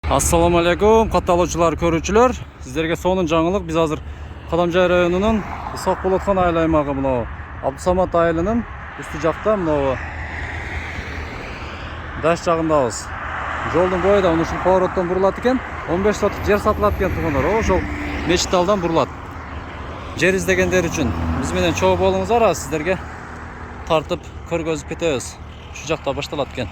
Assalamu alaikum, катталуучулар, көрүүчүлөр. Сиздерге сонун жаңылык. Биз азыр Кадамжай районунун Исак Болоткон айыл аймагы мына Абдусамат айылынын үстү жакта мына даш жагындабыз. Жолдун боюда ушул повороттон бурулат экен. 15 соток жер сатылат экен туугандар. Ошол мечит алдан бурулат. Жер издегендер үчүн биз менен чогуу болуңуздар, сиздерге тартып көргөзүп кетебиз. Ушул жакта башталат экен.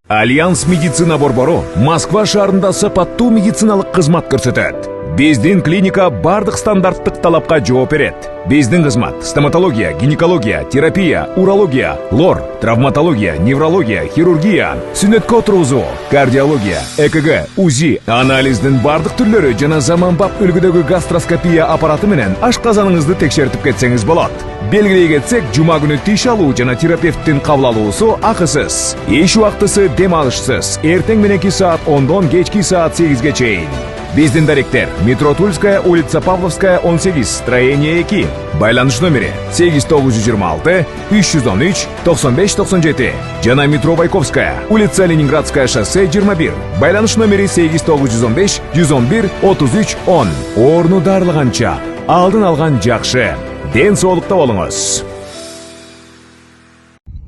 Альянс медицина борбору Москва шаарында сапаттуу медициналык кызмат көрсөтөт. Биздин клиника бардык стандарттык талапка жооп берет. Биздин кызмат стоматология, гинекология, терапия, урология, лор, травматология, неврология, хирургия, сүнөткө отургузуу, кардиология, ЭКГ, УЗИ, анализдин бардык түрлөрү жана заманбап үлгүдөгү гастроскопия аппараты менен ашказаныңызды текшертип кетсеңиз болот. Белгилей кетсек, жума күнү тиш алуу жана терапевттин кабыл алуусу акысыз. Иш убактысы дем алышсыз. Эртең мененки саат 10дон кечки саат 8ге чейин. Биздин даректер: метро Тульская, улица Павловская, 18, строение 2. Байланыш номери 8926 313 9597. Жана метро Байковская, улица Ленинградская, шоссе 21. Байланыш номери 8915 111 33 10. Орну дарылганча алдын алган жакшы. Ден соолукта болуңуз.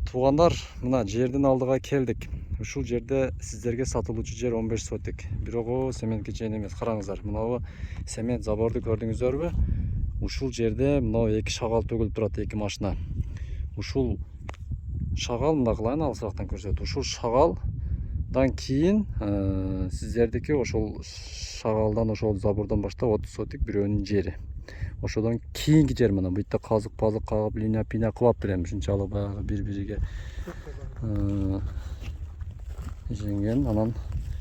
Туугандар, мына жердин алдыга келдик. Ушул жерде сиздерге сатылуучу жер 15 сотик. Бирок сементке чейин эмес. Караңыздар, мынабу семент заборду көрдүңүздөрбү? Ушул жерде мына эки шагал төгүлүп турат, эки машина. Ушул шагал мында кылайын алысырактан көрсөтөт. Ушул шагалдан кийин сиздердики ошол шагалдан ошол забордон баштап 30 сотик бирөөнүн жери. Ошодон кийинки жер мына бу жерде казык кагып линия кылаптыр эми ушунчалык баягы бири-бириге жеңген. Анан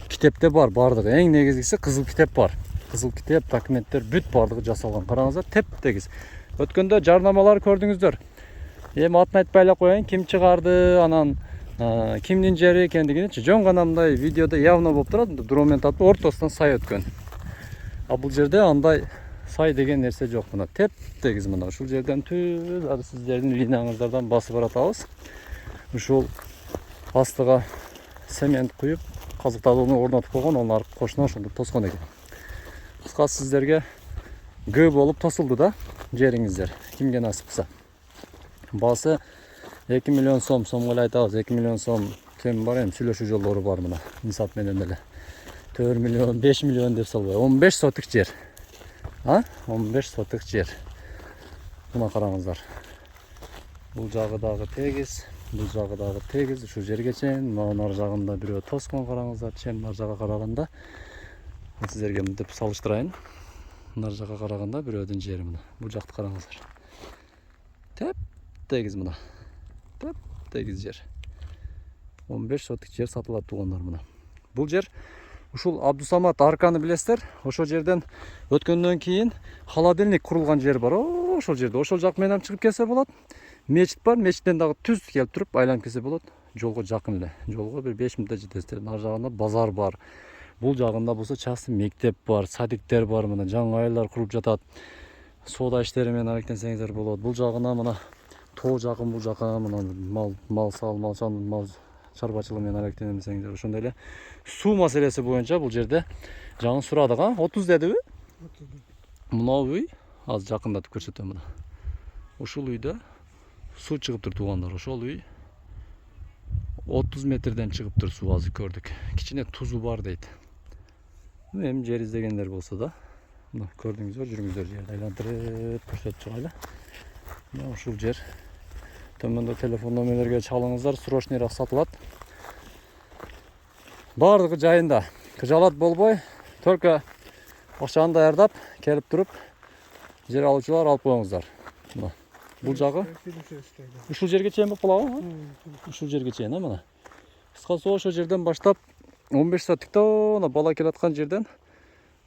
китепте бар бардыгы. Эң негизгиси кызыл китеп бар. Кызыл китеп, документтер бүт бардыгы жасалган. Караңыздар, теп-тегиз. Өткөндө жарнамалар көрдүңүздөр. Эми атын айтпай эле коеюн, ким чыгарды, анан кимдин жери экендигиничи жөн гана мындай видеодо явно болуп турат. Дроммен татып ортосунан сай өткөн. А бул жерде андай сай деген нерсе жок. Мына теп-тегиз мына ушул жерден түз азыр сиздердин линияңыздардан басып баратабыз. Ушул астыга семент куюп, казыкталууну орнотуп койгон, онун кошуна ошондо тоскон экен. Кыскасы сиздерге Г болуп тосулду да жериңиздер. Кимге насип кылса. Баасы 2 миллион сомго эле айтабыз. 2 миллион сом кем бар эми, сүйлөшүү жолдору бар мына. Инсап менен эле 4 миллион, 5 миллион деп салбай. 15 сотик жер. 15 сотик жер. Мына караңыздар. Бул жагы дагы тегиз. Бул жагы дагы тегиз, ушул жерге чейин. Нар жагында бирөө тоскон, караңыздар. Чейин нар жага караганда сиздерге мынтип салыштырайын. Нар жага караганда бирөөдүн жери мына. Бул жакты караңыздар. Теп-тегиз мына. Теп-тегиз жер. 15 сотик жер сатылат туугандар мына. Бул жер ушул Абдусамат арканы билесиздер. Ошол жерден өткөндөн кийин холодильник курулган жер бар. Ошол жерде, ошол жак менен чыгып келсе болот. Мечит бар, мечиттен дагы түз келип туруп айланып келсе болот. Жолго жакын эле. Жолго бир 5 мүнөттө жетесиздер. Нар жагында базар бар. Бул жагында болсо частный мектеп бар, садиктер бар, мына жаңы айылдар куруп жатат. Соода иштери менен алектенсеңиздер болот. Бул жагына мына тоо жакын, бул жака мына мал чарбачылык менен алектенсеңиздер. Ошондой эле суу маселеси боюнча бул жерде жаңы сурадык, 30 дедиби? 30. Мына үй азыр жакындатып көрсөтөм мына. Ушул үйдө суу чыгып тур туугандар. Ошол үй 30 метрден чыгып тур суу, азыр көрдүк. Кичине тузу бар дейт. Эми жер издегендер болсо да, мына көрдүңүздөр, жүрүңүздөр жерди айлантырып көрсөтүп чыгайлы. Мына ушул жер. Төмөндө телефон номерлерге чалыңыздар, срочныйраак сатылат. Бардыгы жайында. Кыжалат болбой, только акчаны даярдап келип туруп жер алуучулар алып коюңуздар. Мына бул жагы ушул жерге чейин болуп калабы? Ушул жерге чейин, мына. Кыскасы ошол жерден баштап 15 сотиктон бала келаткан жерден,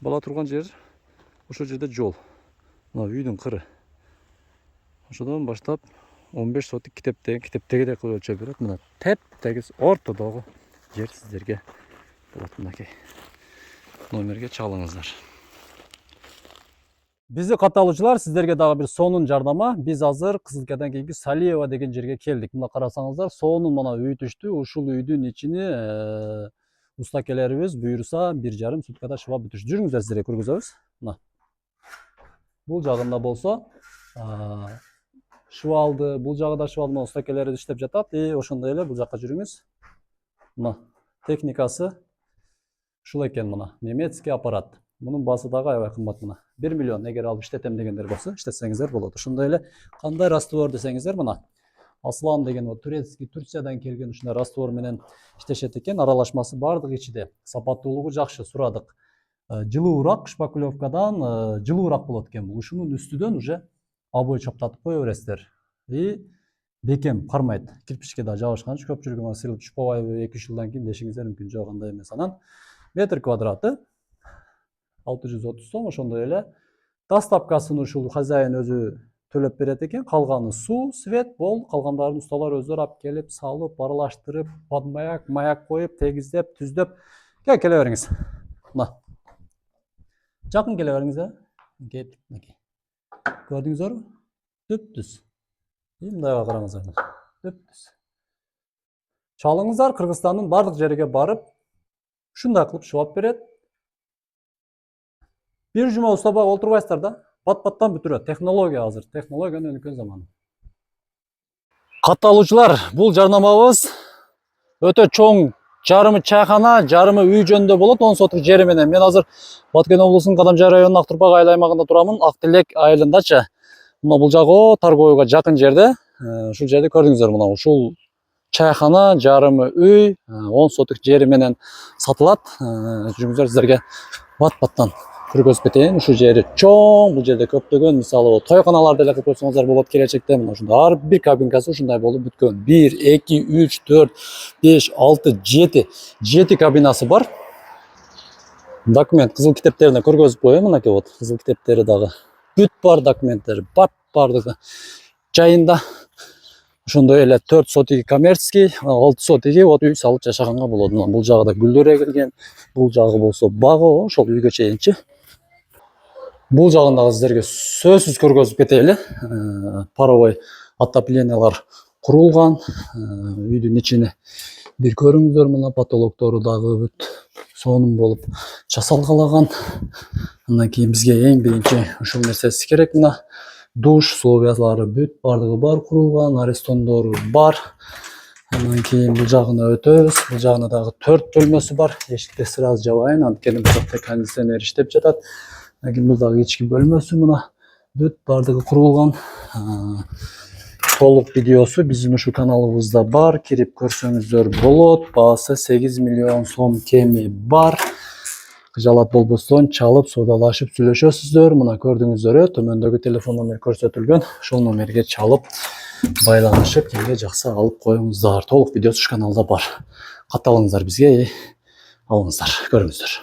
бала турган жер ошол жерде жол. Мына үйдүн кыры. Ошодон баштап 15 сотик китептегидей кылып өлчөп берет. Мына теп-тегиз ортодогу жер сиздерге болот. Мынакей номерге чалыңыздар. Бизди катталуучулар, сиздерге дагы бир сонун жардама. Биз азыр Кызылкадан кийинки Салиева деген жерге келдик. Мына карасаңыздар, сонун мына үй түштү. Ушул үйдүн ичини Usta kelерибиз буйруса 1,5 суткада шыбап бүтүш. Жүрүңүздөр сиздерге көргөзөбүз. Мына. Бул жагында болсо шыбалды, бул жагы да шыбалды уста келерибиз иштеп жатат. Ошондой эле бул жакка жүрүңүз. Мына техникасы ушул экен мына. Немецкий аппарат. Мунун баасы дагы аябай кымбат мына. 1 миллион эгер алып иштетем дегендер болсо, иштетсеңиздер болот. Ошондой эле кандай раствор десеңиздер мына. Аслан деген турецкий Турциядан келген ушундай раствор менен иштешет экен. Аралашмасы бардыгы ичиде. Сапаттуулугу жакшы, сурадык. Жылуураак шпаклевкадан жылуураак болот экен бул. Ушунун үстүдөн уже обой чаптатып кое бересиздер. Бекем кармайт. Кирпичке да жабышкан көпчүлүгү сыйылып түшпөбайбы 2-3 жылдан кийин дешиңиздер мүмкүн. Жок, андай эмес. Анан метр квадраты 630 сом. Ошондой эле доставкасын ушул хозяин өзү төлөп берет экен. Калганы суу, свет, бол, калгандарын усталар өздөрү алып келип, салып, аралаштырып, подмаяк, маяк коюп, тегиздеп, түздөп. Келе бериңиз. Мына. Жакын келе бериңиз, Кеттик мынакей. Көрдүңүздөрбү? Түптүз. Мындайга караңыздар. Түптүз. Чалыңыздар, Кыргызстандын бардык жериге барып, ушундай кылып шыбап берет. Bir жума устабак олтурбайсыздар да. Пат-паттан бүтүрөт. Технология азыр. Технологиянын өнүккөн заманы. Катталуучулар, бул жарнамабыз өтө чоң, жарымы чайкана, жарымы үй жөнүндө болот, 10 сотук жери менен. Мен азыр Баткен облусунун Кадамжай районунун Актурпак айыл аймагында турамын. Актилек айылындачы. Мына бул жагы Таргоюга жакын жерде. Ушул жерде көрдүңүздөр мына ушул чайкана, жарымы үй, 10 сотук жери менен сатылат. Жүрүңүздөр сиздерге бат-баттан көргөзүп кетейин. Ушул жери чоң, бул жерде көптөгөн мисалы тойканалар деле кылып койсоңуздар болот келечекте. Мына ушундай ар бир кабинкасы ушундай болуп бүткөн. 1, 2, 3, 4, 5, 6, 7. 7 кабинасы бар. Документ кызыл китептерине көргөзүп коеюн. Мынакей вот кызыл китептери дагы. Бүт бар документтери, бардыгы жайында. Ошондой эле 4 сотиги коммерческий, 6 сотиги вот үй салып жашаганга болот. Бул жагы да гүлдөр эгилген. Бул жагы болсо багы, ошол үйгө чейинчи. Бул жагындагы сиздерге сөзсүз көргөзүп кетели. Паровой отоплениялар курулган. Үйдүн ичине бир көрүңүздөр, мына потолоктору дагы бүт сонун болуп жасалгалаган. Андан кийин бизге эң биринчи ушул нерсеси керек. Мына душ условиялары бүт бардыгы бар курулган, арестондору бар. Андан кийин бул жагына өтөбүз. Бул жагына дагы 4 бөлмөсү бар. Эшикти сразу жабайын, анткени бул жакта кондиционер иштеп жатат. Андан кийин бул дагы ички бөлмөсү мына бүт бардыгы курулган. Толук видеосу биздин ушул каналыбызда бар. Кирип көрсөңүздөр болот. Баасы 8 миллион сом кеми бар. Кыжалат болбостон чалып, соодалашып сүйлөшөсүздөр. Мына көрдүңүздөр, төмөндөгү телефон номер көрсөтүлгөн. Ошол номерге чалып, байланышып, кимге жакса алып коюңуздар. Толук видеосу ушу каналда бар. Катталыңыздар бизге, алыңыздар, көрүңүздөр.